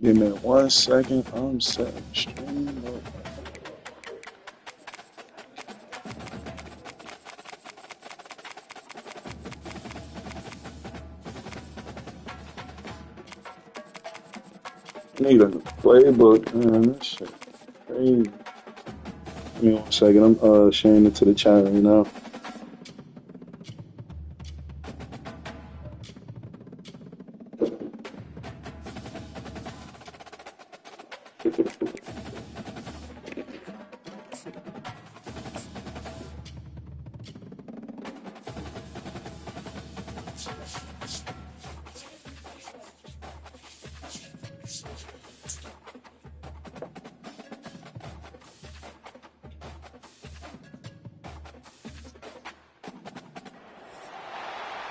Give me 1 second. I'm setting the stream up. Need a playbook, man. That shit crazy. Give me 1 second. I'm sharing it to the chat right now.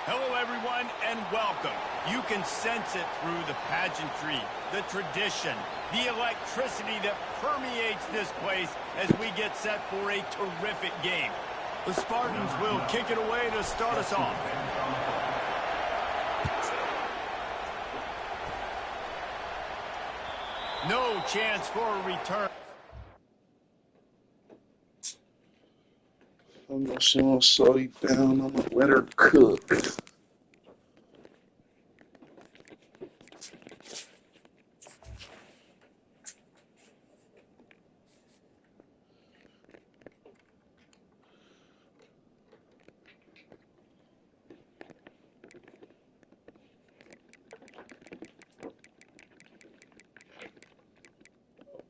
Hello, everyone, and welcome. You can sense it through the pageantry, the tradition, the electricity that permeates this place as we get set for a terrific game. The Spartans will kick it away to start us off. No chance for a return. I'm gonna slow you down. I'm gonna let her cook.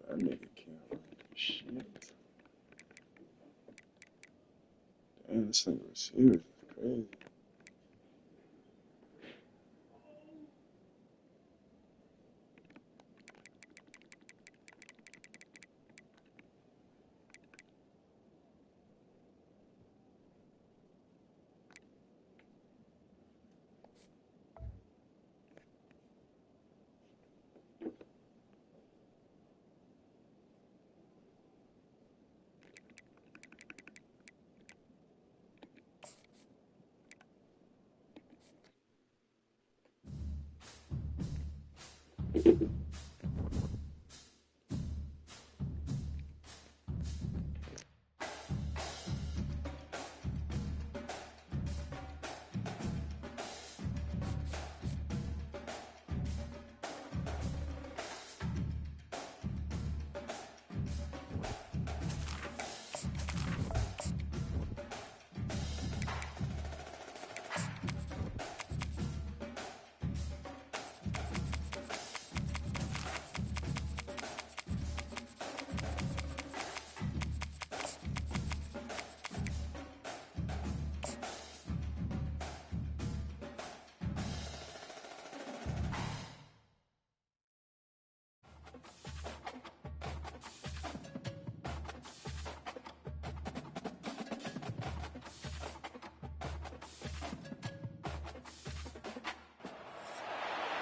That nigga can't shit. Damn, this nigga receiver is crazy.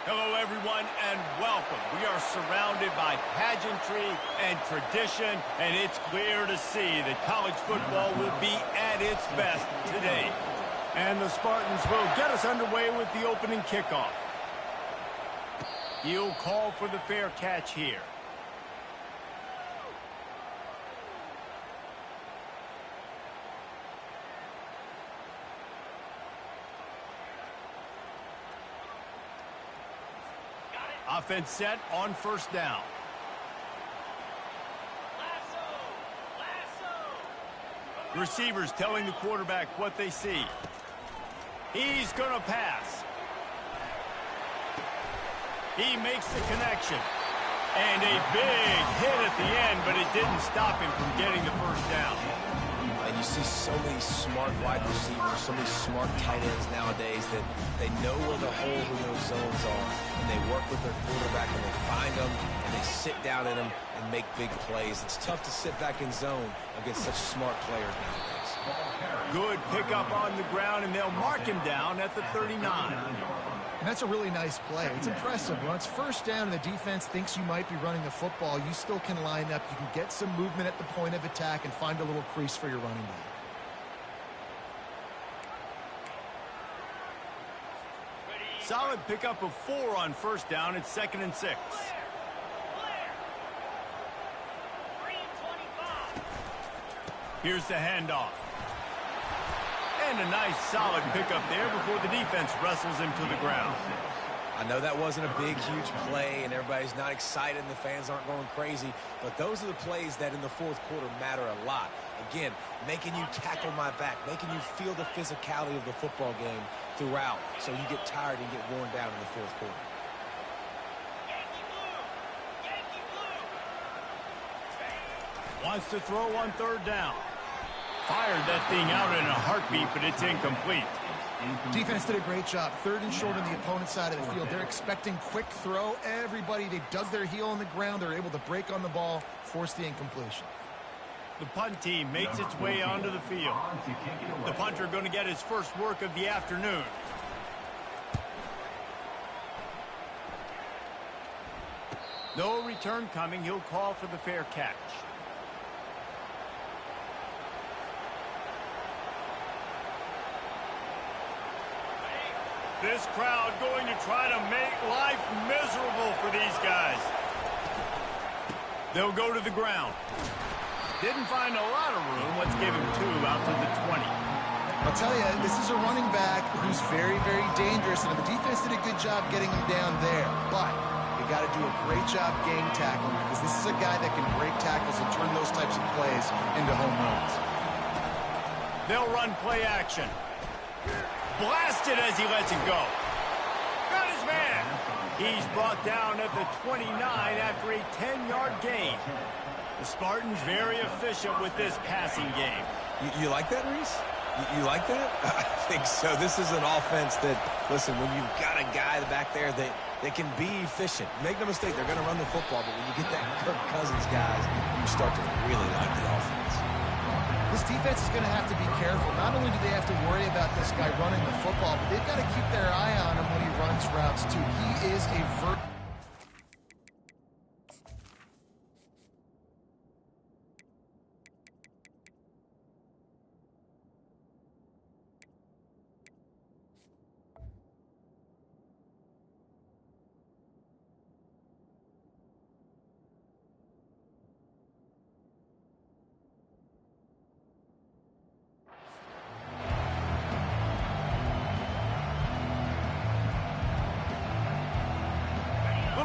Hello, everyone, and welcome. We are surrounded by pageantry and tradition, and it's clear to see that college football will be at its best today. And the Spartans will get us underway with the opening kickoff. He'll call for the fair catch here. Offense set on first down. Receivers telling the quarterback what they see. He's going to pass. He makes the connection. And a big hit at the end, but it didn't stop him from getting the first down. And you see so many smart wide receivers, so many smart tight ends nowadays that they know where the holes in those zones are, and they work with their quarterback, and they find them, and they sit down in them and make big plays. It's tough to sit back in zone against such smart players nowadays. Good pickup on the ground, and they'll mark him down at the 39. And that's a really nice play. It's impressive. When it's first down and the defense thinks you might be running the football, you still can line up. You can get some movement at the point of attack and find a little crease for your running back. Solid pickup of 4 on first down. It's 2nd and 6. Here's the handoff. And a nice solid pickup there before the defense wrestles him to the ground. I know that wasn't a big, huge play, and everybody's not excited, and the fans aren't going crazy, but those are the plays that in the fourth quarter matter a lot. Again, making you tackle my back, making you feel the physicality of the football game throughout, so you get tired and get worn down in the fourth quarter. Wants to throw on third down. Fired that thing out in a heartbeat, but it's incomplete. Defense did a great job. Third and short on the opponent's side of the field. They're expecting quick throw. Everybody, they dug their heel on the ground. They're able to break on the ball, force the incompletion. The punt team makes its way onto the field. The punter going to get his first work of the afternoon. No return coming. He'll call for the fair catch. This crowd going to try to make life miserable for these guys. They'll go to the ground. Didn't find a lot of room. Let's give him 2 out to the 20. I'll tell you, this is a running back who's very, very dangerous, and the defense did a good job getting him down there. But you got to do a great job gang tackling, because this is a guy that can break tackles and turn those types of plays into home runs. They'll run play action. Blasted as he lets it go. Got his man. He's brought down at the 29 after a 10-yard gain. The Spartans very efficient with this passing game. You like that, Reese? You like that? I think so. This is an offense that, listen, when you've got a guy back there that can be efficient, make no mistake, they're going to run the football, but when you get that Kirk Cousins guys, you start to really like the offense. This defense is going to have to be careful. Not only do they have to worry about this guy running the football, but they've got to keep their eye on him when he runs routes, too. He is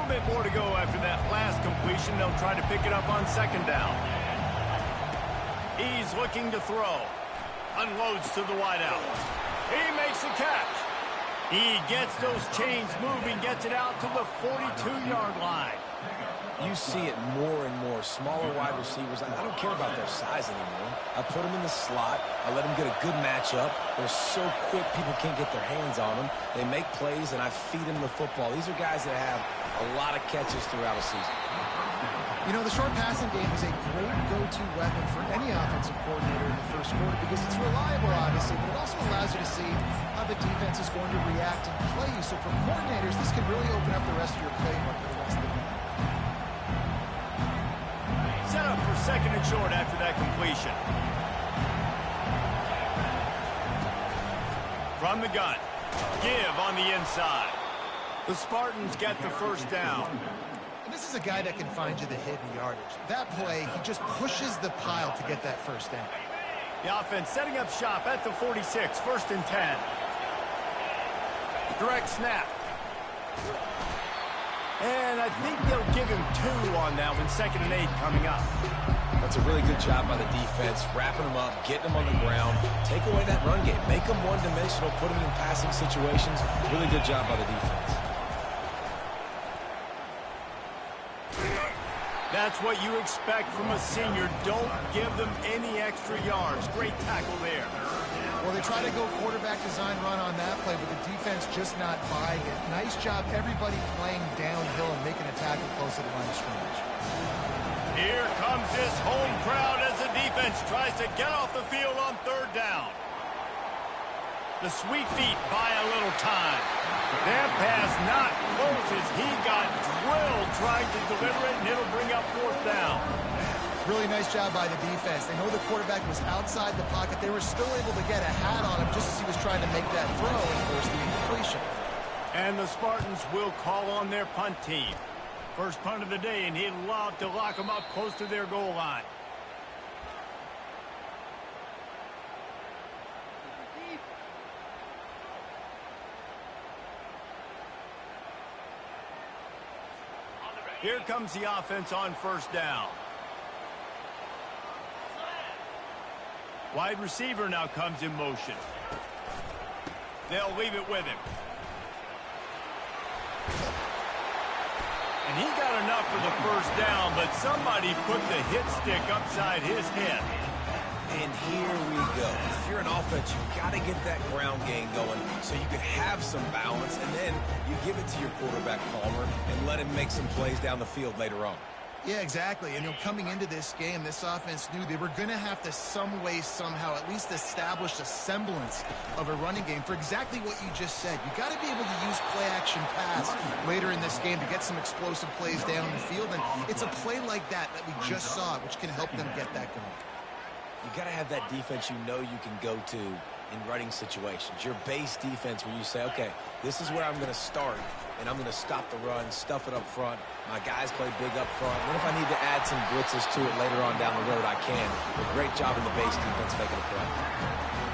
a bit more to go after that last completion. They'll try to pick it up on second down. He's looking to throw. Unloads to the wideout. He makes the catch. He gets those chains moving, gets it out to the 42-yard line. You see it more and more. Smaller wide receivers. I don't care about their size anymore. I put them in the slot. I let them get a good matchup. They're so quick, people can't get their hands on them. They make plays, and I feed them the football. These are guys that have a lot of catches throughout a season. You know, the short passing game is a great go-to weapon for any offensive coordinator in the first quarter because it's reliable, obviously, but it also allows you to see how the defense is going to react and play you. So for coordinators, this can really open up the rest of your playbook for the rest of the game. Set up for second and short after that completion. From the gun. Give on the inside. The Spartans get the first down. And this is a guy that can find you the hidden yardage. That play, he just pushes the pile to get that first down. The offense setting up shop at the 46, first and 10. Direct snap. And I think they'll give him 2 on that one, second and 8 coming up. That's a really good job by the defense, wrapping them up, getting them on the ground, take away that run game, make them one-dimensional, put them in passing situations. Really good job by the defense. That's what you expect from a senior. Don't give them any extra yards. Great tackle there. Well, they try to go quarterback design run on that play, but the defense just not buying it. Nice job, everybody playing downhill and making a tackle close to the line of scrimmage. Here comes this home crowd as the defense tries to get off the field on third down. The sweet feet buy a little time. That pass not close as he got drilled trying to deliver it, and it'll bring up fourth down. Really nice job by the defense. They know the quarterback was outside the pocket. They were still able to get a hat on him just as he was trying to make that throw and force the incompletion. And the Spartans will call on their punt team. First punt of the day, and he'd love to lock them up close to their goal line. Here comes the offense on first down. Wide receiver now comes in motion. They'll leave it with him. And he got enough for the first down, but somebody put the hit stick upside his head. And here we go. If you're an offense, you've got to get that ground game going so you can have some balance, and then you give it to your quarterback, Palmer, and let him make some plays down the field later on. Yeah, exactly. And coming into this game, this offense knew they were going to have to some way, somehow, at least establish a semblance of a running game for exactly what you just said. You got to be able to use play-action pass later in this game to get some explosive plays down the field. And it's a play like that we just saw, which can help them get that going. You got to have that defense you know you can go to in running situations. Your base defense where you say, okay, this is where I'm going to start, and I'm going to stop the run, stuff it up front. My guys play big up front. Then if I need to add some blitzes to it later on down the road, I can. But great job in the base defense making a play.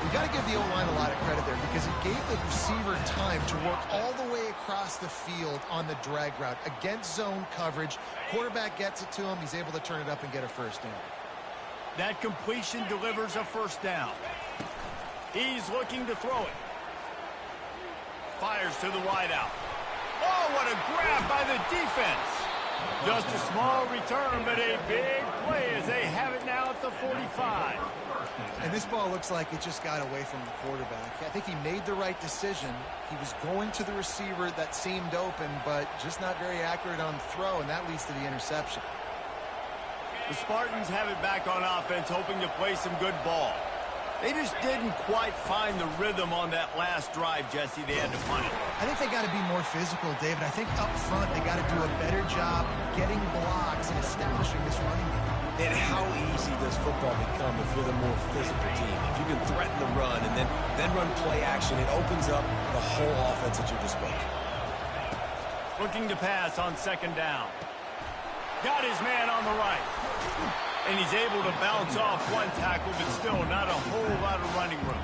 You got to give the O-line a lot of credit there because it gave the receiver time to work all the way across the field on the drag route against zone coverage. Quarterback gets it to him. He's able to turn it up and get a first down. That completion delivers a first down. He's looking to throw it. Fires to the wideout. Oh, what a grab by the defense. Just a small return, but a big play as they have it now at the 45. And this ball looks like it just got away from the quarterback. I think he made the right decision. He was going to the receiver that seemed open, but just not very accurate on the throw, and that leads to the interception. The Spartans have it back on offense, hoping to play some good ball. They just didn't quite find the rhythm on that last drive, Jesse. They had to punt it. I think they got to be more physical, David. I think up front they got to do a better job getting blocks and establishing this running game. And how easy does football become if you're the more physical team? If you can threaten the run and then run play action, it opens up the whole offense at your disposal. Looking to pass on second down. Got his man on the right. And he's able to bounce off one tackle, but still not a whole lot of running room.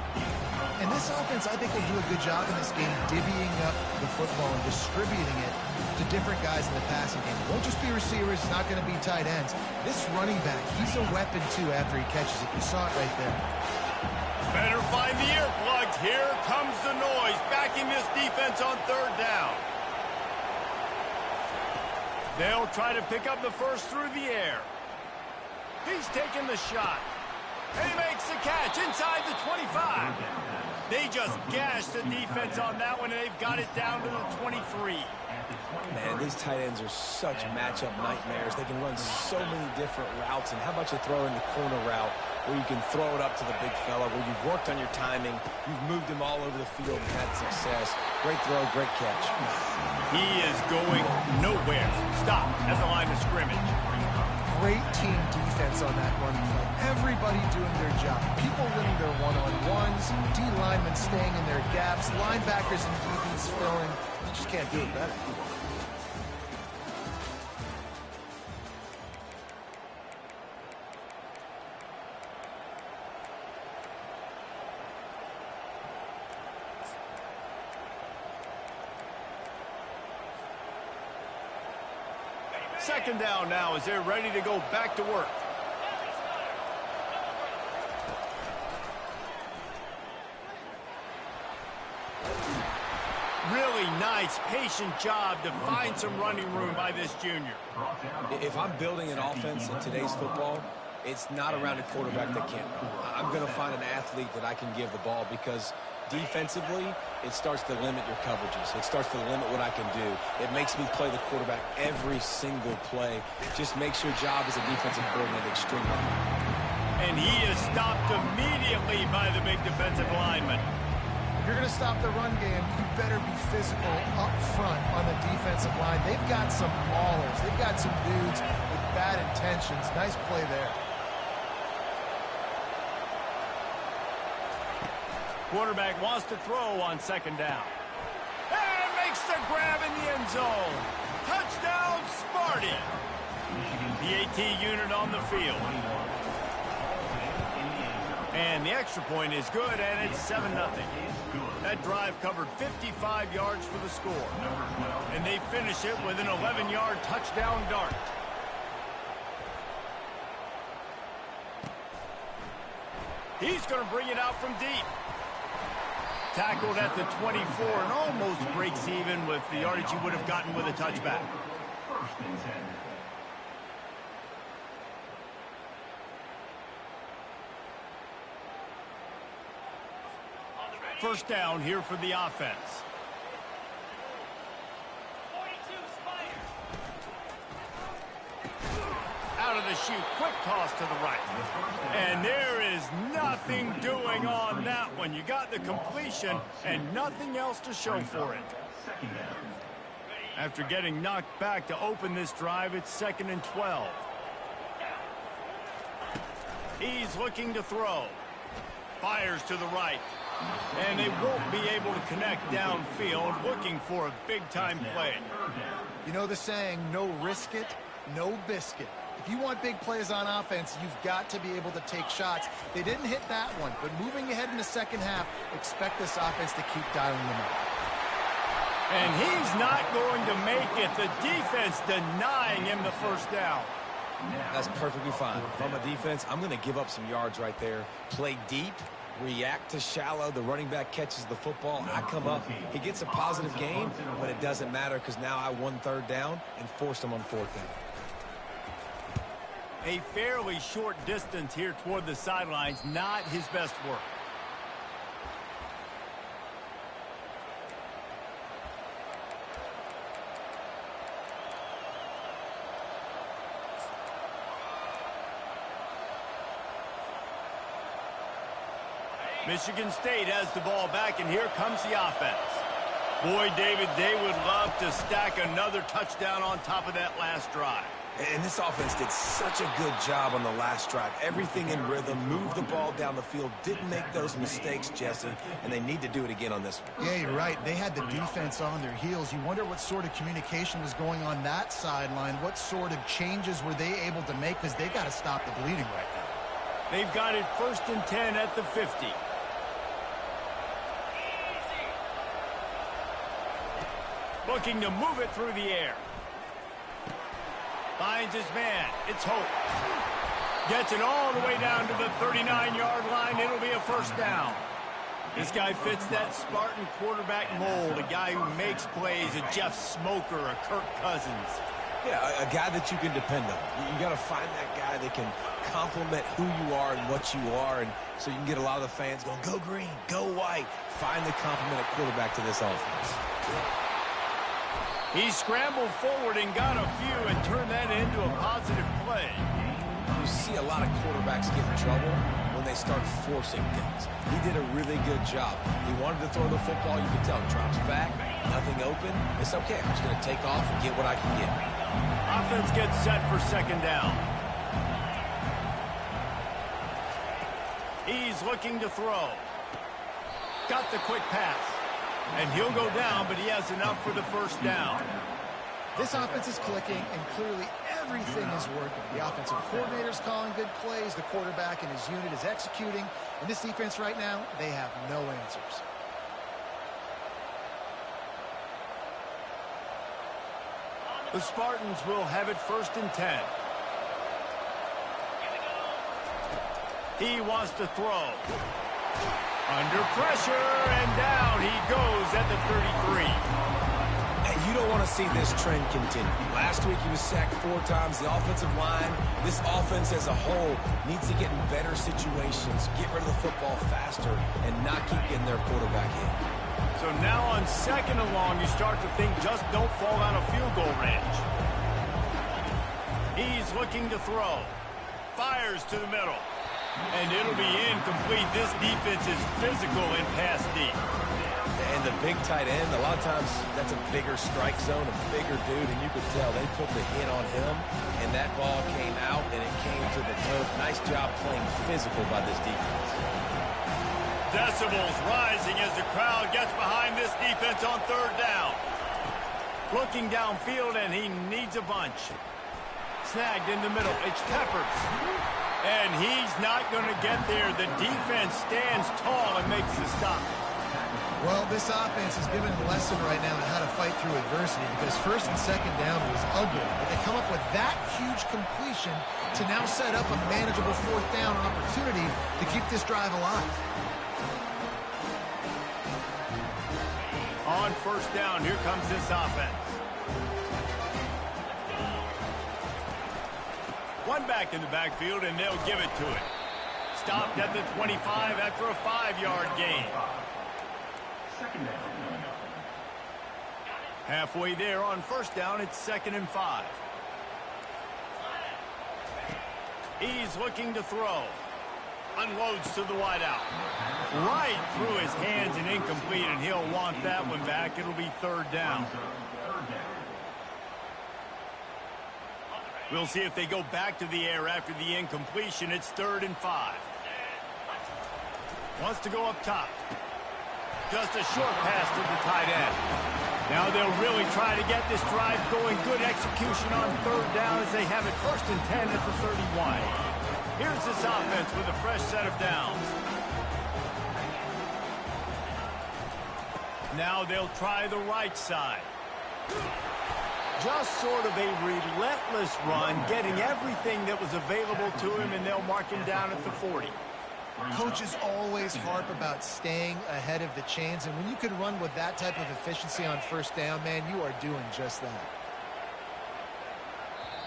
And this offense, I think, will do a good job in this game divvying up the football and distributing it to different guys in the passing game. It won't just be receivers. It's not going to be tight ends. This running back, he's a weapon, too, after he catches it. You saw it right there. Better find the earplugs. Here comes the noise, backing this defense on third down. They'll try to pick up the first through the air. He's taking the shot. And he makes the catch inside the 25. They just gashed the defense on that one, and they've got it down to the 23. Man, these tight ends are such matchup nightmares. They can run so many different routes. And how about you throw in the corner route where you can throw it up to the big fella, where you've worked on your timing, you've moved him all over the field and had success. Great throw, great catch. He is going nowhere. Stop at the line of scrimmage. Great team defense on that run play. Everybody doing their job. People winning their one-on-ones, D linemen staying in their gaps, linebackers and DBs filling. You just can't do it better. Second down now as they're ready to go back to work. Really nice, patient job to find some running room by this junior. If I'm building an offense in today's football, it's not around a quarterback that can't run. I'm going to find an athlete that I can give the ball because defensively, it starts to limit your coverages. It starts to limit what I can do. It makes me play the quarterback every single play. Just makes your job as a defensive coordinator extremely hard. And he is stopped immediately by the big defensive lineman. If you're going to stop the run game, you better be physical up front on the defensive line. They've got some maulers. They've got some dudes with bad intentions. Nice play there. Quarterback wants to throw on second down. And makes the grab in the end zone. Touchdown, Sparty. The AT unit on the field. And the extra point is good, and it's 7-0. That drive covered 55 yards for the score. And they finish it with an 11-yard touchdown dart. He's going to bring it out from deep. Tackled at the 24 and almost breaks even with the yardage he would have gotten with a touchback. First down here for the offense. Out of the chute, quick toss to the right. And there is nothing doing on that one. You got the completion and nothing else to show for it. After getting knocked back to open this drive, it's 2nd and 12. He's looking to throw. Fires to the right. And they won't be able to connect downfield, looking for a big-time play. You know the saying, no risk it, no biscuit. If you want big plays on offense, you've got to be able to take shots. They didn't hit that one, but moving ahead in the second half, expect this offense to keep dialing them up. And he's not going to make it. The defense denying him the first down. That's perfectly fine. If I'm a defense, I'm going to give up some yards right there. Play deep, react to shallow. The running back catches the football. I come up. He gets a positive gain, but it doesn't matter because now I won 3rd down and forced him on 4th down. A fairly short distance here toward the sidelines, not his best work. Michigan State has the ball back, and here comes the offense. Boy, David, they would love to stack another touchdown on top of that last drive. And this offense did such a good job on the last drive. Everything in rhythm, moved the ball down the field, didn't make those mistakes, Jesse, and they need to do it again on this one. Yeah, you're right. They had the defense on their heels. You wonder what sort of communication was going on that sideline. What sort of changes were they able to make, because they got to stop the bleeding right now. They've got it 1st and 10 at the 50. Looking to move it through the air. Finds his man. It's Hope. Gets it all the way down to the 39-yard line. It'll be a first down. This guy fits that Spartan quarterback mold. A guy who makes plays, a Jeff Smoker, a Kirk Cousins. Yeah, a guy that you can depend on. You got to find that guy that can complement who you are and what you are, and so you can get a lot of the fans going, go green, go white. Find the complement at quarterback to this offense. He scrambled forward and got a few and turned that into a positive play. You see a lot of quarterbacks get in trouble when they start forcing things. He did a really good job. He wanted to throw the football. You can tell. Drops back, nothing open. It's okay. I'm just going to take off and get what I can get. Offense gets set for 2nd down. He's looking to throw. Got the quick pass. And he'll go down, but he has enough for the first down. This offense is clicking, and clearly everything is working. The offensive coordinator's calling good plays. The quarterback and his unit is executing. And this defense right now, they have no answers. The Spartans will have it 1st and 10. He wants to throw. Under pressure, and down he goes at the 33. And you don't want to see this trend continue. Last week he was sacked 4 times. The offensive line, this offense as a whole, needs to get in better situations, get rid of the football faster, and not keep getting their quarterback hit. So now on 2nd and long, you start to think just don't fall out of field goal range. He's looking to throw. Fires to the middle. And it'll be incomplete. This defense is physical and pass deep. And the big tight end, a lot of times that's a bigger strike zone, a bigger dude, and you could tell they put the hit on him, and that ball came out, and it came to the turf. Nice job playing physical by this defense. Decibels rising as the crowd gets behind this defense on 3rd down. Looking downfield, and he needs a bunch. Snagged in the middle. It's Peppers. And he's not going to get there. The defense stands tall and makes the stop. Well, this offense is giving a lesson right now on how to fight through adversity because first and second down was ugly. But they come up with that huge completion to now set up a manageable fourth down opportunity to keep this drive alive. On first down, here comes this offense. One back in the backfield, and they'll give it to it. Stopped at the 25 after a 5-yard gain. Halfway there on first down, it's 2nd and 5. He's looking to throw. Unloads to the wideout. Right through his hands and incomplete, and he'll want that one back. It'll be 3rd down. We'll see if they go back to the air after the incompletion. It's 3rd and 5. Wants to go up top. Just a short pass to the tight end. Now they'll really try to get this drive going. Good execution on 3rd down as they have it 1st and 10 at the 31. Here's this offense with a fresh set of downs. Now they'll try the right side. Just sort of a relentless run, getting everything that was available to him, and they'll mark him down at the 40. Coaches always harp about staying ahead of the chains, and when you can run with that type of efficiency on first down, man, you are doing just that.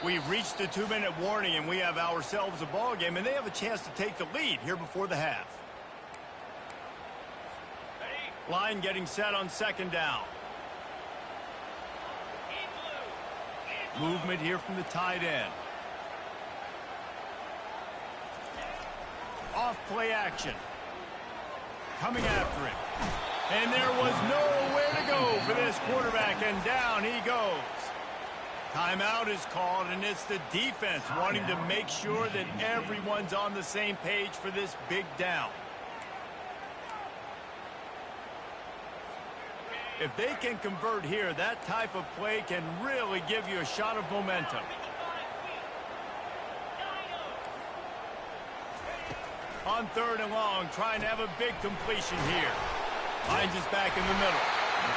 We've reached the 2-minute warning, and we have ourselves a ball game, and they have a chance to take the lead here before the half. Line getting set on 2nd down. Movement here from the tight end. Off play action. Coming after him. And there was nowhere to go for this quarterback, and down he goes. Timeout is called, and it's the defense wanting to make sure that everyone's on the same page for this big down. If they can convert here, that type of play can really give you a shot of momentum. On 3rd and long, trying to have a big completion here. Finds us back in the middle.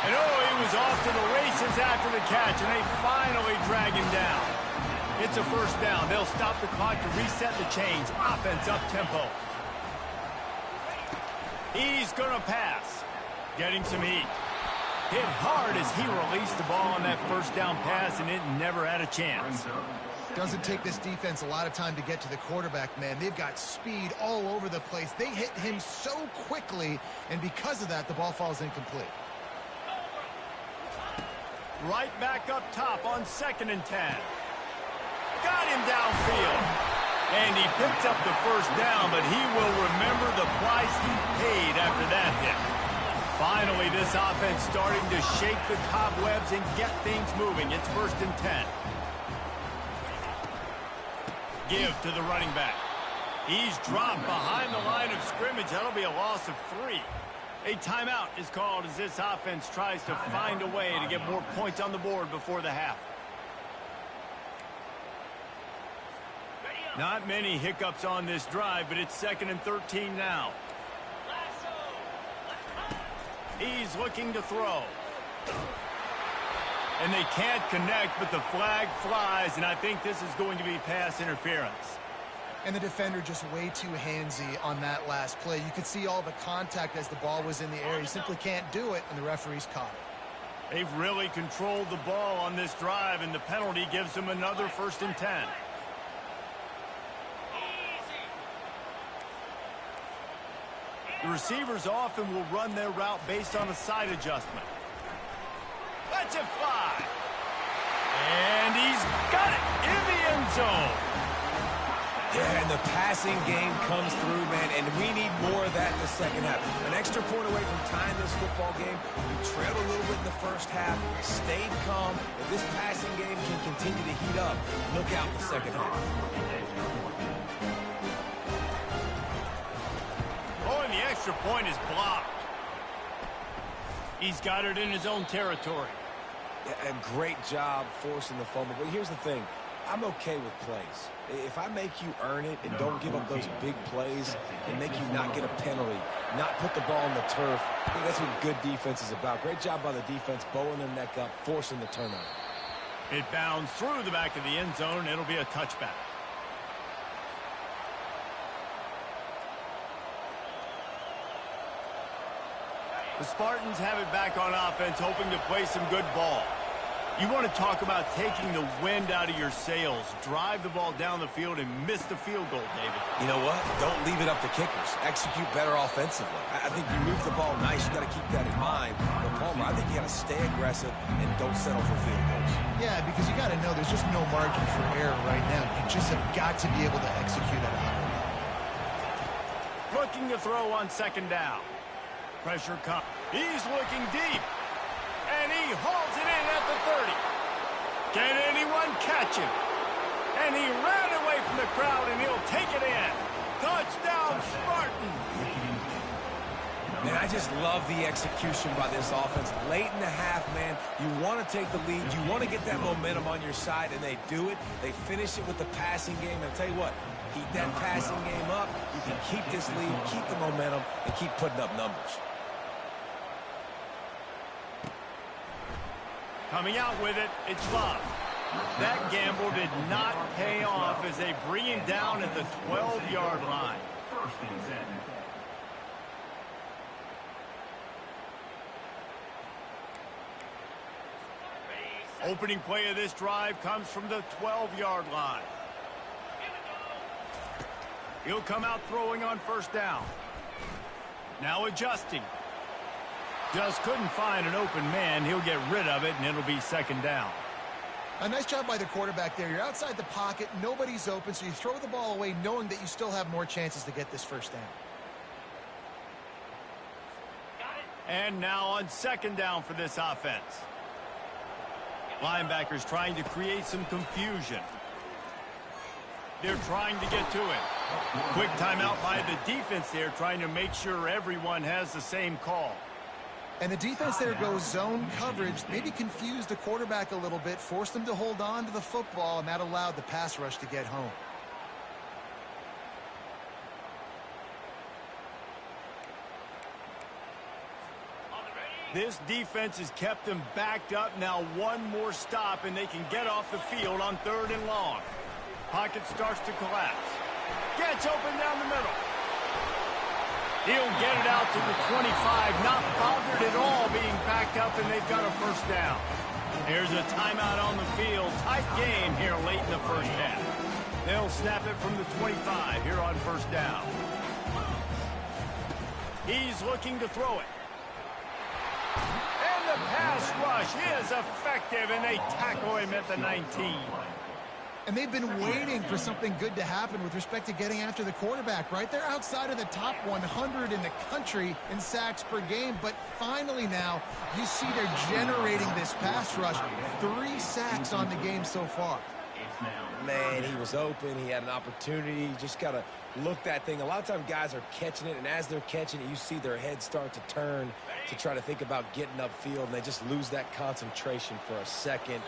And oh, he was off to the races after the catch, and they finally drag him down. It's a 1st down. They'll stop the clock to reset the chains. Offense up tempo. He's going to pass. Getting some heat. Hit hard as he released the ball on that 1st down pass, and it never had a chance. Doesn't take this defense a lot of time to get to the quarterback, man. They've got speed all over the place. They hit him so quickly, and because of that, the ball falls incomplete. Right back up top on 2nd and 10. Got him downfield. And he picked up the 1st down, but he will remember the price he paid after that hit. Finally, this offense starting to shake the cobwebs and get things moving. It's 1st and 10. Give to the running back. He's dropped behind the line of scrimmage. That'll be a loss of 3. A timeout is called as this offense tries to find a way to get more points on the board before the half. Not many hiccups on this drive, but it's 2nd and 13 now. He's looking to throw. And they can't connect, but the flag flies, and I think this is going to be pass interference. And the defender just way too handsy on that last play. You could see all the contact as the ball was in the air. He simply can't do it, and the referee's caught it. They've really controlled the ball on this drive, and the penalty gives them another 1st and 10. The receivers often will run their route based on a side adjustment. Let's it fly. And he's got it in the end zone. Yeah, and the passing game comes through, man, and we need more of that in the second half. An extra point away from tying this football game. We trailed a little bit in the first half, stayed calm. If this passing game can continue to heat up, look out in the second half. Oh, and the extra point is blocked. He's got it in his own territory. A great job forcing the fumble. But here's the thing. I'm okay with plays. If I make you earn it and don't give up those big plays and make you not get a penalty, not put the ball on the turf, I think that's what good defense is about. Great job by the defense, bowing their neck up, forcing the turnover. It bounds through the back of the end zone, and it'll be a touchback. The Spartans have it back on offense, hoping to play some good ball. You want to talk about taking the wind out of your sails. Drive the ball down the field and miss the field goal, David. You know what? Don't leave it up to kickers. Execute better offensively. I think you move the ball nice. You got to keep that in mind. But Palmer, I think you got to stay aggressive and don't settle for field goals. Yeah, because you got to know there's just no margin for error right now. You just have got to be able to execute at a high level. Looking to throw on second down. Pressure comes. He's looking deep. And he hauls it in at the 30. Can anyone catch him? And he ran away from the crowd, and he'll take it in. Touchdown, Spartan. Man, I just love the execution by this offense. Late in the half, man, you want to take the lead. You want to get that momentum on your side, and they do it. They finish it with the passing game. And I'll tell you what, keep that passing game up. You can keep this lead, keep the momentum, and keep putting up numbers. Coming out with it, it's Love. That gamble did not pay off as they bring him down at the 12-yard line. Opening play of this drive comes from the 12-yard line. He'll come out throwing on first down. Now adjusting. Just couldn't find an open man. He'll get rid of it, and it'll be second down. A nice job by the quarterback there. You're outside the pocket. Nobody's open, so you throw the ball away knowing that you still have more chances to get this first down. And now on second down for this offense. Linebackers trying to create some confusion. They're trying to get to him. Quick timeout by the defense there, trying to make sure everyone has the same call. And the defense there goes zone coverage, maybe confused the quarterback a little bit, forced him to hold on to the football, and that allowed the pass rush to get home. This defense has kept them backed up. Now one more stop, and they can get off the field on third and long. Pocket starts to collapse. Gets open down the middle. He'll get it out to the 25, not bothered at all being backed up, and they've got a first down. Here's a timeout on the field. Tight game here late in the first half. They'll snap it from the 25 here on first down. He's looking to throw it. And the pass rush is effective, and they tackle him at the 19. And they've been waiting for something good to happen with respect to getting after the quarterback, right? They're outside of the top 100 in the country in sacks per game, but finally now you see they're generating this pass rush. 3 sacks on the game so far. Man, he was open. He had an opportunity. You just got to look that thing. A lot of times guys are catching it, and as they're catching it, you see their head start to turn to try to think about getting upfield, and they just lose that concentration for a second.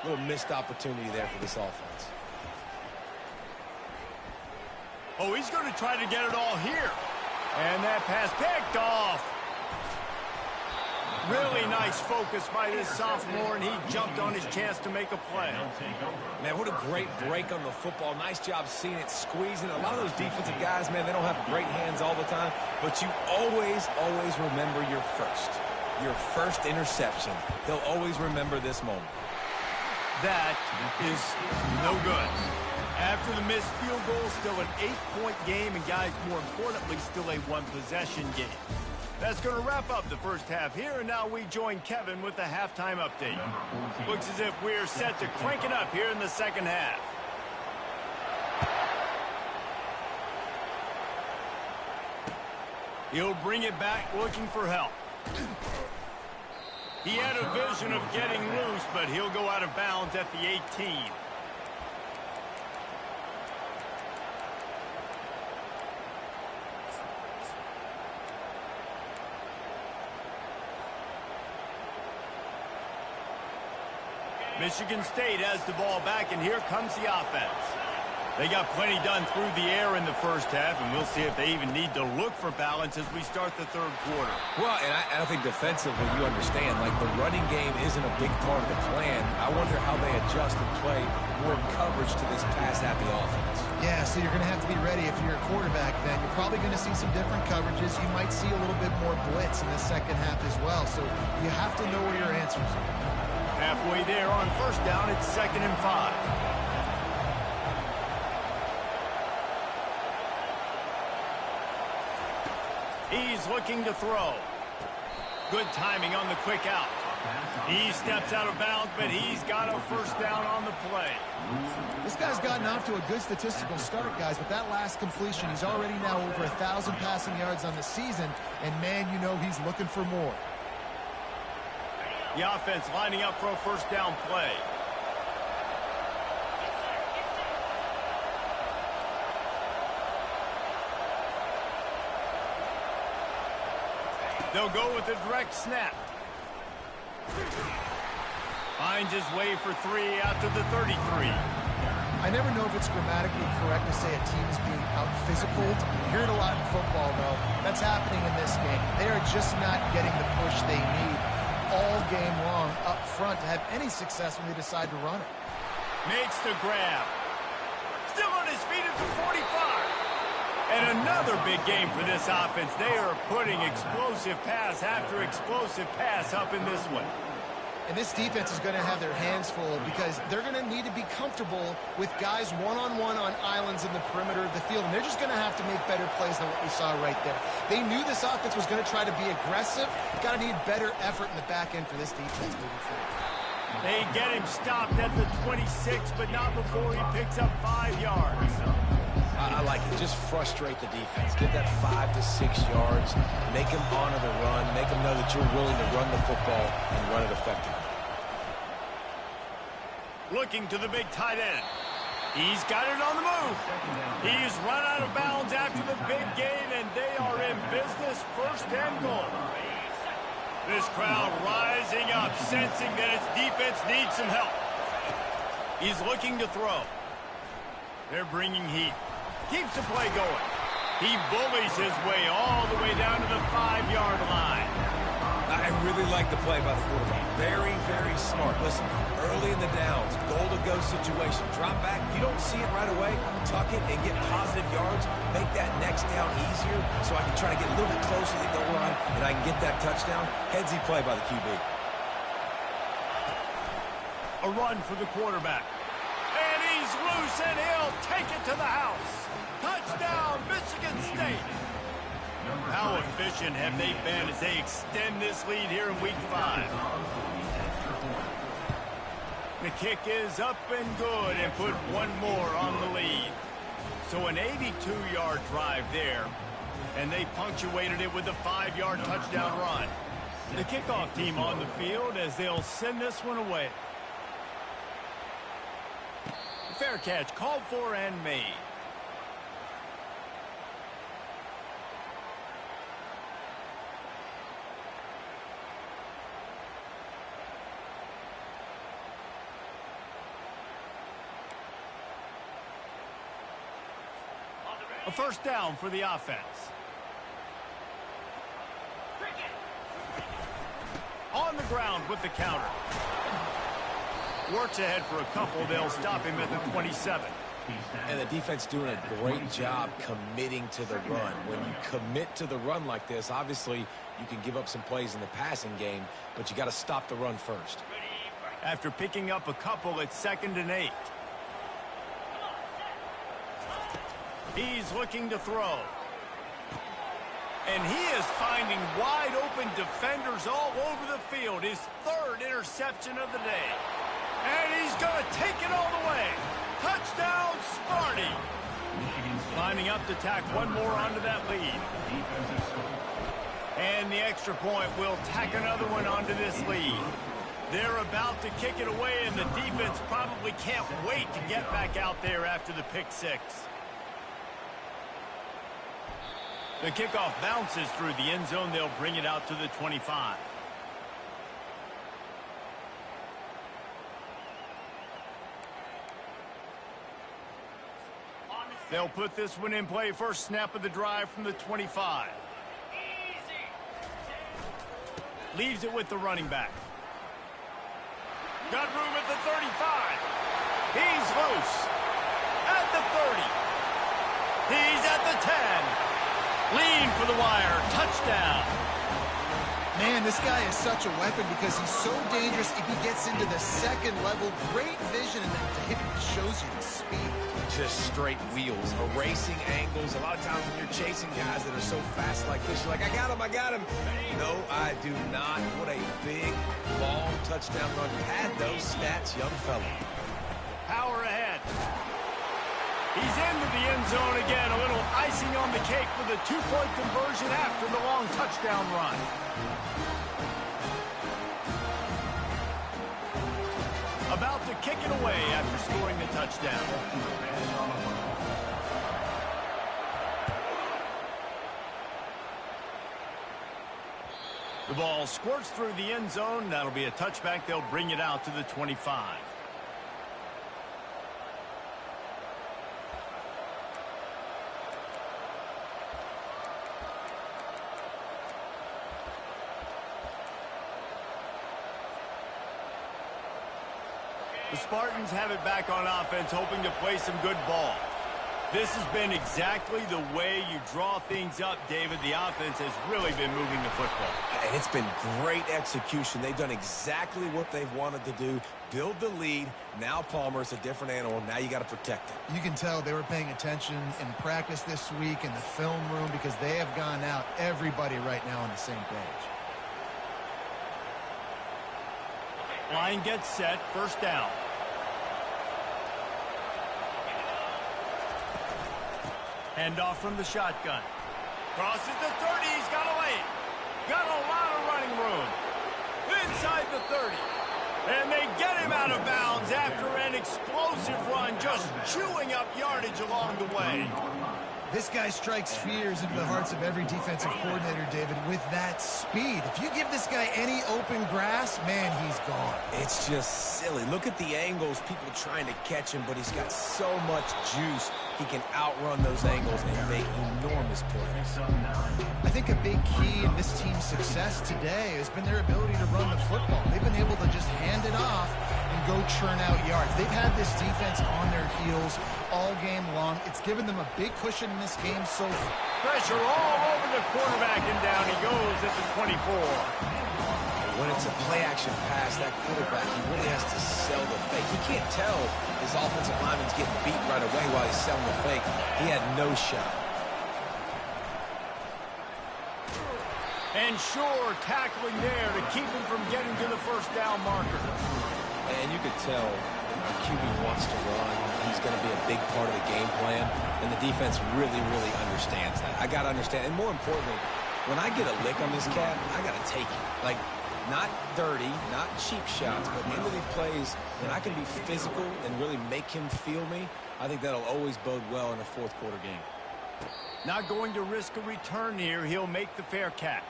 Little missed opportunity there for this offense. Oh, he's going to try to get it all here. And that pass picked off. Really nice focus by this sophomore, and he jumped on his chance to make a play. Man, what a great break on the football. Nice job seeing it, squeezing. A lot of those defensive guys, man, they don't have great hands all the time, but you always, always remember your first interception. They'll always remember this moment. That is no good. After the missed field goal, still an 8-point game, and guys, more importantly, still a 1-possession game. That's going to wrap up the first half here, and now we join Kevin with the halftime update. Looks as if we're set to crank it up here in the second half. He'll bring it back looking for help. He had a vision of getting loose, but he'll go out of bounds at the 18. Michigan State has the ball back, and here comes the offense. They got plenty done through the air in the first half, and we'll see if they even need to look for balance as we start the third quarter. Well, and I think defensively, you understand, like the running game isn't a big part of the plan. I wonder how they adjust and play more coverage to this pass-happy offense. Yeah, so you're going to have to be ready if you're a quarterback then. You're probably going to see some different coverages. You might see a little bit more blitz in the second half as well, so you have to know where your answers are. Halfway there on first down, it's 2nd and 5. He's looking to throw. Good timing on the quick out. He steps out of bounds, but he's got a first down on the play. This guy's gotten off to a good statistical start, guys, but that last completion, he's already now over 1,000 passing yards on the season, and man, you know he's looking for more. The offense lining up for a first down play. They'll go with a direct snap. Finds his way for 3 out to the 33. I never know if it's grammatically correct to say a team is being out-physicaled. You hear it a lot in football, though. That's happening in this game. They are just not getting the push they need all game long up front to have any success when they decide to run it. Makes the grab. Still on his feet at the 45. And another big game for this offense. They are putting explosive pass after explosive pass up in this one. And this defense is going to have their hands full because they're going to need to be comfortable with guys one-on-one on islands in the perimeter of the field. And they're just going to have to make better plays than what we saw right there. They knew this offense was going to try to be aggressive. Got to need better effort in the back end for this defense moving forward. They get him stopped at the 26, but not before he picks up 5 yards. I like it. Just frustrate the defense. Get that 5 to 6 yards. Make them honor the run. Make them know that you're willing to run the football and run it effectively. Looking to the big tight end. He's got it on the move. He's run out of bounds after the big gain, and they are in business, 1st and goal. This crowd rising up, sensing that its defense needs some help. He's looking to throw. They're bringing heat. Keeps the play going. He bullies his way all the way down to the 5-yard line. I really like the play by the quarterback. Very, very smart. Listen, early in the downs, goal-to-go situation. Drop back. You don't see it right away. Tuck it and get positive yards. Make that next down easier so I can try to get a little bit closer to the goal line and I can get that touchdown. Headsy play by the QB. A run for the quarterback. And he's loose, and he'll take it to the house. Touchdown, Michigan State. How efficient have they been as they extend this lead here in Week 5? The kick is up and good and put one more on the lead. So an 82-yard drive there, and they punctuated it with a 5-yard touchdown run. The kickoff team on the field as they'll send this one away. Fair catch called for and made. A first down for the offense. On the ground with the counter. Works ahead for a couple. They'll stop him at the 27. And the defense doing a great job committing to the run. When you commit to the run like this, obviously you can give up some plays in the passing game, but you got to stop the run first. After picking up a couple, it's 2nd and 8. He's looking to throw. And he is finding wide open defenders all over the field. His 3rd interception of the day. And he's going to take it all the way. Touchdown, Sparty. Lining up to tack one more onto that lead. And the extra point will tack another one onto this lead. They're about to kick it away, and the defense probably can't wait to get back out there after the pick 6. The kickoff bounces through the end zone. They'll bring it out to the 25. They'll put this one in play first snap of the drive from the 25. Leaves it with the running back. Got room at the 35. He's loose. At the 30. He's at the 10. Lean for the wire. Touchdown. Man, this guy is such a weapon because he's so dangerous if he gets into the second level. Great vision, and then it shows you the speed. Just straight wheels, erasing angles. A lot of times when you're chasing guys that are so fast like this, you're like, I got him. No, I do not. What a big, long touchdown run. Pad those stats, young fella. Power ahead. He's into the end zone again. A little icing on the cake with a 2-point conversion after the long touchdown run. About to kick it away after scoring the touchdown. The ball squirts through the end zone. That'll be a touchback. They'll bring it out to the 25. The Spartans have it back on offense, hoping to play some good ball. This has been exactly the way you draw things up, David. The offense has really been moving the football. And it's been great execution. They've done exactly what they've wanted to do. Build the lead. Now Palmer's a different animal. Now you got to protect it. You can tell they were paying attention in practice this week in the film room because they have gone out, everybody right now on the same page. Line gets set, first down. Handoff from the shotgun. Crosses the 30, he's got a lane. Got a lot of running room. Inside the 30. And they get him out of bounds after an explosive run, just chewing up yardage along the way. This guy strikes fears into the hearts of every defensive coordinator, David, with that speed. If you give this guy any open grass, man, he's gone. It's just silly. Look at the angles, people trying to catch him, but he's got so much juice. He can outrun those angles and make enormous plays. I think a big key in this team's success today has been their ability to run the football. They've been able to just hand it off and go churn out yards. They've had this defense on their heels all game long. It's given them a big cushion in this game so far. Pressure all over the quarterback, and down he goes at the 24. When it's a play-action pass, that quarterback, he really has to sell the fake. He can't tell his offensive lineman's getting beat right away while he's selling the fake. He had no shot. And sure, tackling there to keep him from getting to the first down marker. And you could tell the QB wants to run. He's going to be a big part of the game plan, and the defense really, really understands that. I got to understand, and more importantly, when I get a lick on this cat, I got to take it. Like, not dirty, not cheap shots, but into the plays, when I can be physical and really make him feel me, I think that'll always bode well in a fourth quarter game. Not going to risk a return here. He'll make the fair catch.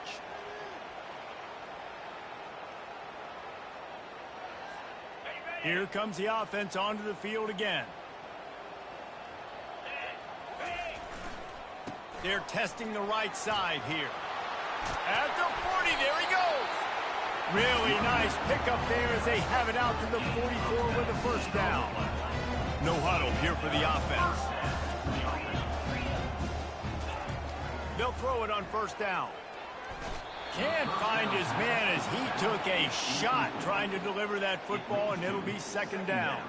Here comes the offense onto the field again. They're testing the right side here. At the 40, there he goes. Really nice pickup there as they have it out to the 44 with a first down. No huddle here for the offense. They'll throw it on first down. Can't find his man as he took a shot trying to deliver that football, and it'll be second down.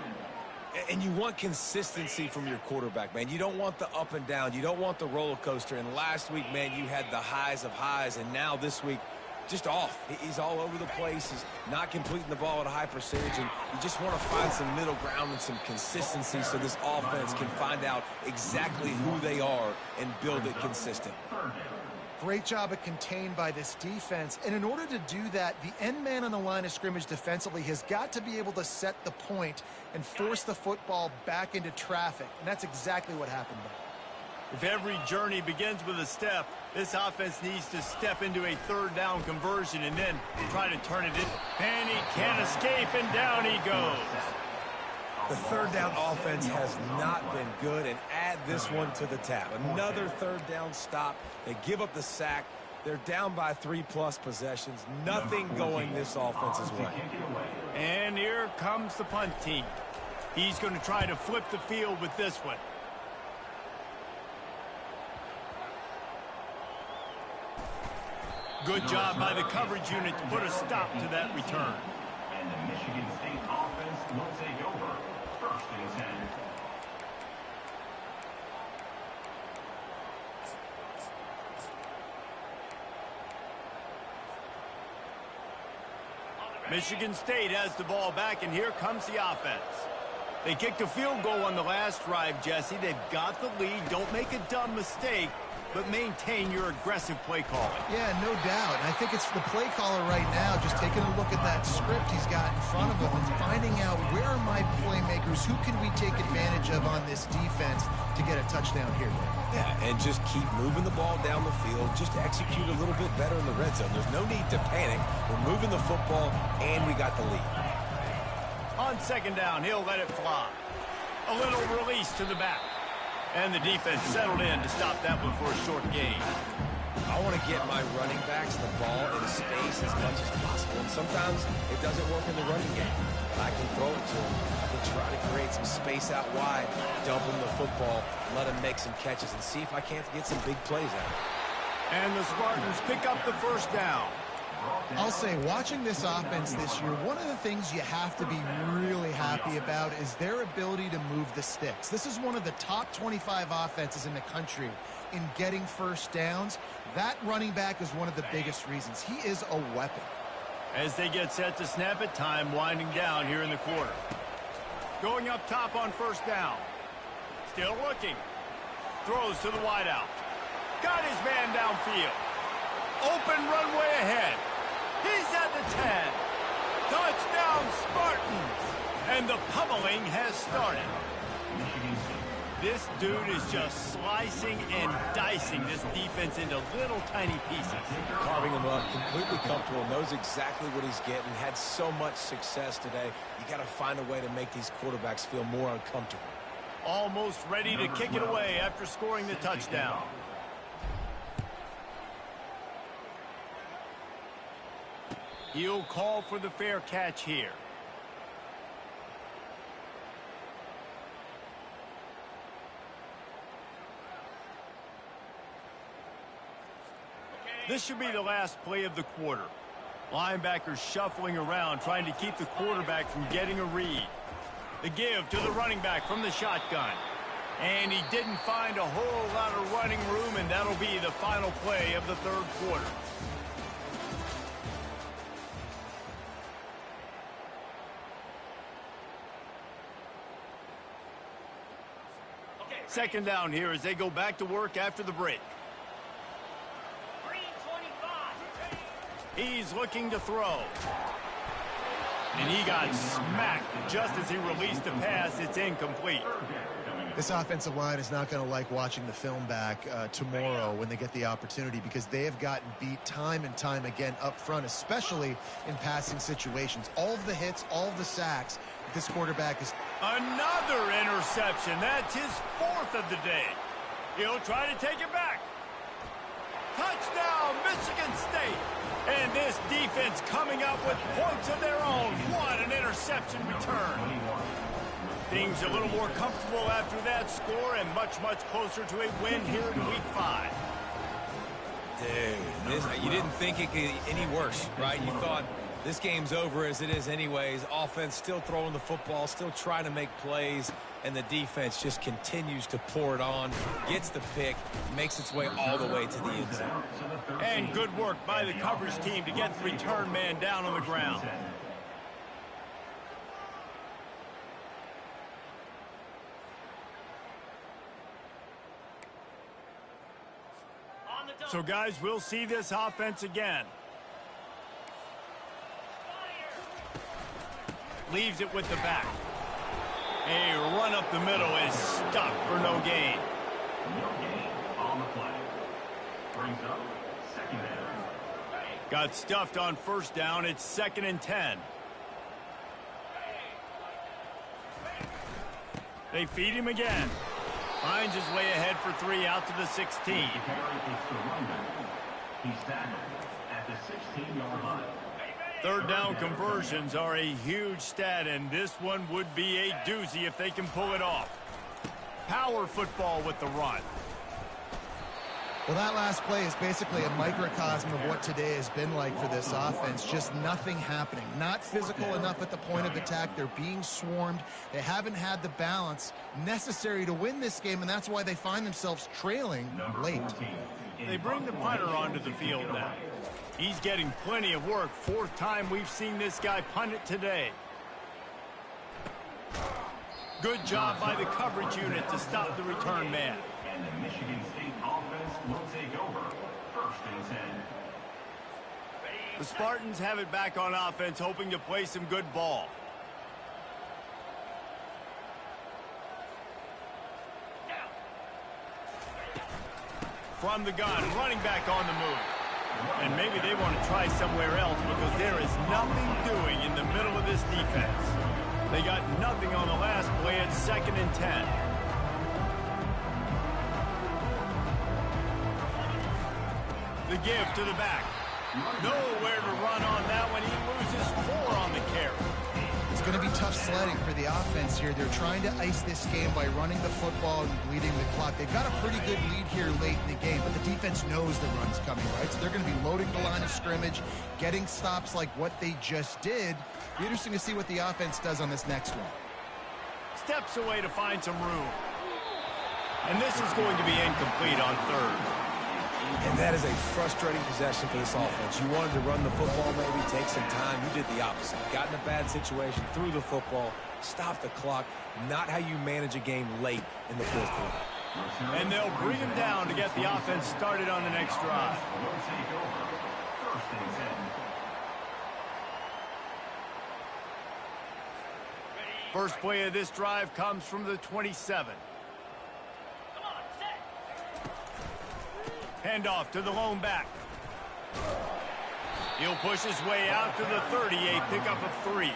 And you want consistency from your quarterback, man. You don't want the up and down. You don't want the roller coaster. And last week, man, you had the highs of highs, and now this week, just off. He's all over the place. He's not completing the ball at a high percentage, and you just want to find some middle ground and some consistency so this offense can find out exactly who they are and build it consistent. Great job at contained by this defense. And in order to do that, the end man on the line of scrimmage defensively has got to be able to set the point and force the football back into traffic. And that's exactly what happened there. If every journey begins with a step, this offense needs to step into a third down conversion and then try to turn it in. And he can't escape, and down he goes. The third down offense has not been good, and add this one to the tab. Another third down stop. They give up the sack. They're down by 3+ possessions. Nothing going this offense's way. And here comes the punt team. He's going to try to flip the field with this one. Good job by the coverage unit to put a stop to that return. And the Michigan State offense will take over. 1st and 10. Michigan State has the ball back, and here comes the offense. They kicked a field goal on the last drive, Jesse. They've got the lead. Don't make a dumb mistake, but maintain your aggressive play calling. Yeah, no doubt. And I think it's the play caller right now just taking a look at that script he's got in front of him and finding out where are my playmakers, who can we take advantage of on this defense to get a touchdown here. Yeah, and just keep moving the ball down the field. Just execute a little bit better in the red zone. There's no need to panic. We're moving the football, and we got the lead. On 2nd down, he'll let it fly. A little release to the back. And the defense settled in to stop that one for a short gain. I want to get my running backs the ball in space as much as possible. And sometimes it doesn't work in the running game. But I can throw it to them. I can try to create some space out wide, dump him the football, let him make some catches, and see if I can't get some big plays out of it. And the Spartans pick up the 1st down. I'll say, watching this offense this year, one of the things you have to be really happy about is their ability to move the sticks. This is one of the top 25 offenses in the country in getting 1st downs. That running back is one of the biggest reasons. He is a weapon. As they get set to snap it, time winding down here in the quarter. Going up top on 1st down. Still looking. Throws to the wideout. Got his man downfield. Open runway ahead. He's at the 10. Touchdown, Spartans. And the pummeling has started. This dude is just slicing and dicing this defense into little tiny pieces. Carving him up, completely comfortable, knows exactly what he's getting, had so much success today. You got to find a way to make these quarterbacks feel more uncomfortable. Almost ready to kick it away after scoring the touchdown. He'll call for the fair catch here. This should be the last play of the quarter. Linebackers shuffling around, trying to keep the quarterback from getting a read. The give to the running back from the shotgun. And he didn't find a whole lot of running room, and that'll be the final play of the 3rd quarter. Second down here as they go back to work after the break. He's looking to throw. And he got smacked just as he released the pass. It's incomplete. This offensive line is not going to like watching the film back tomorrow when they get the opportunity, because they have gotten beat time and time again up front, especially in passing situations. All of the hits, all of the sacks, this quarterback is... Another interception. That's his 4th of the day. He'll try to take it back. Touchdown, Michigan State. And this defense coming up with points of their own. What an interception return. Things a little more comfortable after that score and much, much closer to a win here in Week 5. Dude, you didn't think it could get any worse, right? You thought this game's over as it is anyways. Offense still throwing the football, still trying to make plays, and the defense just continues to pour it on, gets the pick, makes its way all the way to the end zone. And good work by the coverage team to get the return man down on the ground. So, guys, we'll see this offense again. Leaves it with the back. A run up the middle is stuffed for no gain. No gain on the play. Brings up 2nd down. Got stuffed on 1st down. It's 2nd and 10. They feed him again. Finds his way ahead for 3 out to the 16. The carry is the runback. He's tackled at the 16-yard line. Third down conversions are a huge stat, and this one would be a doozy if they can pull it off. Power football with the run. Well, that last play is basically a microcosm of what today has been like for this offense. Just nothing happening. Not physical enough at the point of attack. They're being swarmed. They haven't had the balance necessary to win this game, and that's why they find themselves trailing late. They bring the punter onto the field now. He's getting plenty of work. 4th time we've seen this guy punt it today. Good job by the coverage unit to stop the return man. And the Michigan State offense will take over. 1st and 10. The Spartans have it back on offense, hoping to play some good ball. From the gun, running back on the move. And maybe they want to try somewhere else because there is nothing doing in the middle of this defense. They got nothing on the last play at 2nd and 10. The give to the back. Nowhere to run on that one. He loses 4 on the carry. It's going to be tough sledding for the offense here. They're trying to ice this game by running the football and bleeding the clock. They've got a pretty good lead here late in the game, but the defense knows the run's coming, right? So they're going to be loading the line of scrimmage, getting stops like what they just did. Be interesting to see what the offense does on this next one. Steps away to find some room. And this is going to be incomplete on 3rd. And that is a frustrating possession for this offense. You wanted to run the football, maybe take some time. You did the opposite. Got in a bad situation, threw the football, stopped the clock. Not how you manage a game late in the 4th quarter. And they'll bring him down to get the offense started on the next drive. Will take over. 1st and 10. First play of this drive comes from the 27. Handoff to the lone back. He'll push his way out to the 30, a pickup of 3.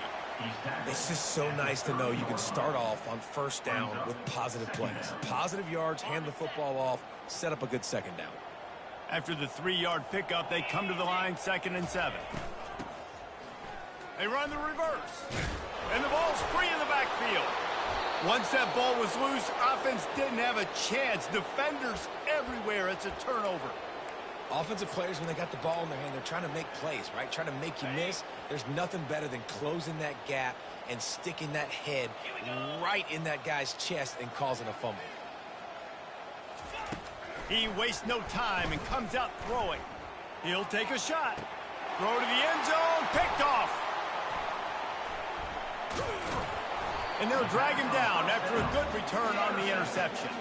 It's just so nice to know you can start off on 1st down with positive plays. Positive yards, hand the football off, set up a good 2nd down. After the 3-yard pickup, they come to the line 2nd and 7. They run the reverse. And the ball's free in the backfield. Once that ball was loose, offense didn't have a chance. Defenders everywhere. It's a turnover. Offensive players, when they got the ball in their hand, they're trying to make plays, right? Trying to make you miss. There's nothing better than closing that gap and sticking that head right in that guy's chest and causing a fumble. He wastes no time and comes out throwing. He'll take a shot. Throw to the end zone. Picked off. And they'll drag him down after a good return on the interception.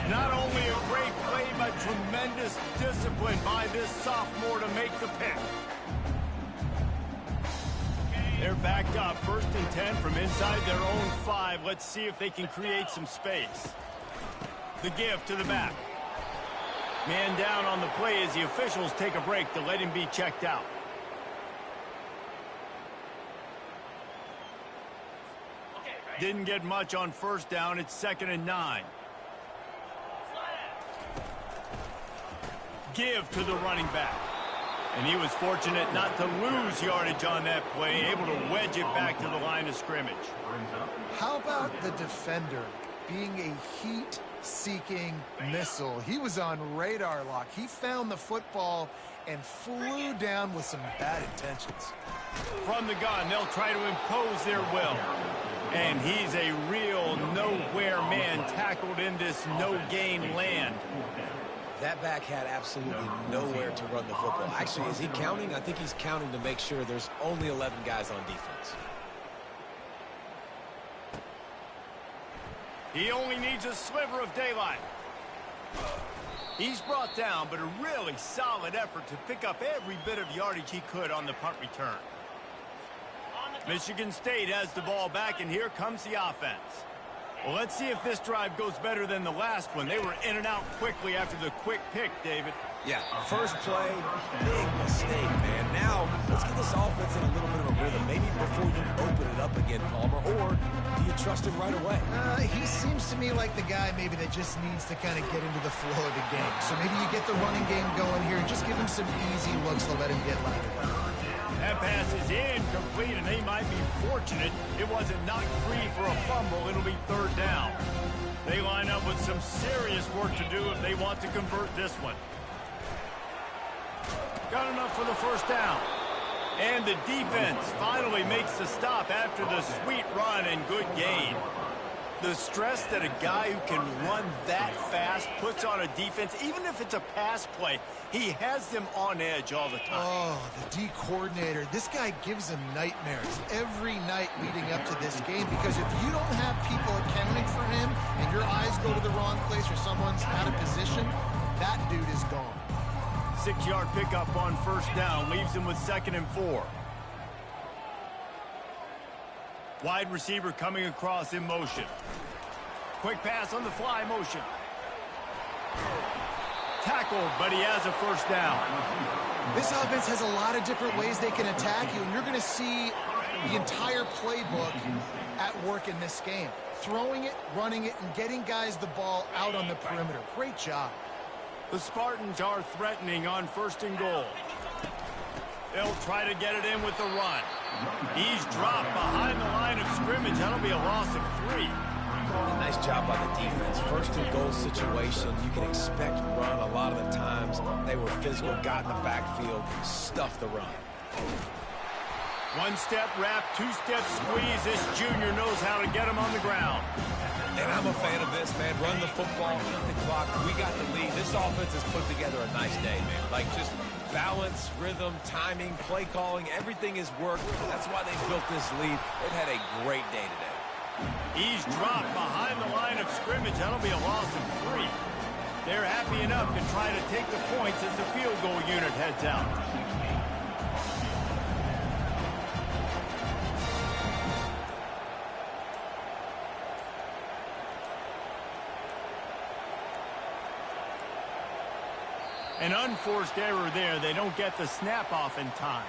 Not only a great play, but tremendous discipline by this sophomore to make the pick. They're backed up, 1st and 10 from inside their own 5. Let's see if they can create some space. The give to the back. Man down on the play as the officials take a break to let him be checked out. Didn't get much on 1st down. It's 2nd and 9. Give to the running back. And he was fortunate not to lose yardage on that play, able to wedge it back to the line of scrimmage. How about the defender being a heat-seeking missile? He was on radar lock. He found the football and flew down with some bad intentions. From the gun, they'll try to impose their will. And he's a real nowhere man tackled in this no-gain land. That back had absolutely nowhere to run the football. Actually, is he counting? I think he's counting to make sure there's only 11 guys on defense. He only needs a sliver of daylight. He's brought down, but a really solid effort to pick up every bit of yardage he could on the punt return. Michigan State has the ball back, and here comes the offense. Well, let's see if this drive goes better than the last one. They were in and out quickly after the quick pick, David. Yeah, first play, big mistake, man. Now, let's get this offense in a little bit of a rhythm. Maybe before you open it up again, Palmer, or do you could trust him right away. He seems to me like the guy maybe that just needs to kind of get into the flow of the game. So maybe you get the running game going here and just give him some easy looks to let him get lateral. That pass is incomplete, and they might be fortunate it wasn't knocked free for a fumble. It'll be third down. They line up with some serious work to do if they want to convert this one. Got enough for the first down. And the defense finally makes the stop after the sweet run and good gain. The stress that a guy who can run that fast puts on a defense, even if it's a pass play, he has them on edge all the time. Oh, the D coordinator. This guy gives them nightmares every night leading up to this game, because if you don't have people accounting for him and your eyes go to the wrong place or someone's out of position, that dude is gone. 6-yard pickup on first down leaves him with 2nd and 4. Wide receiver coming across in motion. Quick pass on the fly motion. Tackled, but he has a first down. This offense has a lot of different ways they can attack you, and you're going to see the entire playbook at work in this game. Throwing it, running it, and getting guys the ball out on the perimeter. Great job. The Spartans are threatening on 1st and goal. They'll try to get it in with the run. He's dropped behind the line of scrimmage. That'll be a loss of 3. A nice job by the defense. 1st and goal situation. You can expect run a lot of the times. They were physical, got in the backfield, stuffed the run. 1-step wrap, 2-step squeeze. This junior knows how to get him on the ground. And I'm a fan of this, man. Run the football, eat the clock. We got the lead. This offense has put together a nice day, man. Like, just balance, rhythm, timing, play calling, everything has worked. That's why they built this lead. They've had a great day today. He's dropped behind the line of scrimmage. That'll be a loss of 3. They're happy enough to try to take the points as the field goal unit heads out. An unforced error there. They don't get the snap off in time.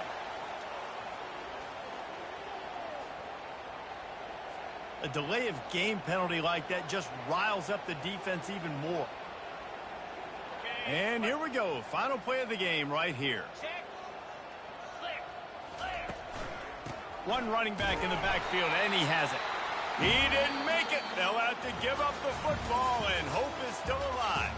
A delay of game penalty like that just riles up the defense even more. And here we go. Final play of the game right here. One running back in the backfield, and he has it. He didn't make it. They'll have to give up the football, and hope is still alive.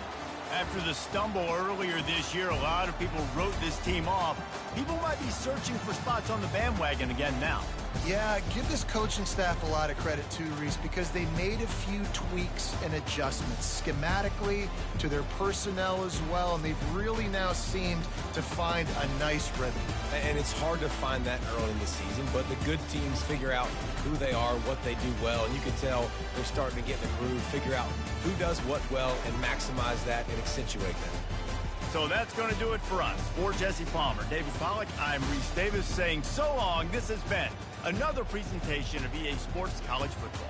After the stumble earlier this year, a lot of people wrote this team off. People might be searching for spots on the bandwagon again now. Yeah, give this coaching staff a lot of credit too, Reese, because they made a few tweaks and adjustments schematically to their personnel as well, and they've really now seemed to find a nice rhythm. And it's hard to find that early in the season, but the good teams figure out who they are, what they do well, and you can tell they're starting to get in the groove, figure out who does what well, and maximize that and accentuate that. So that's going to do it for us. For Jesse Palmer, David Pollack, I'm Reese Davis saying so long. This has been another presentation of EA Sports College Football.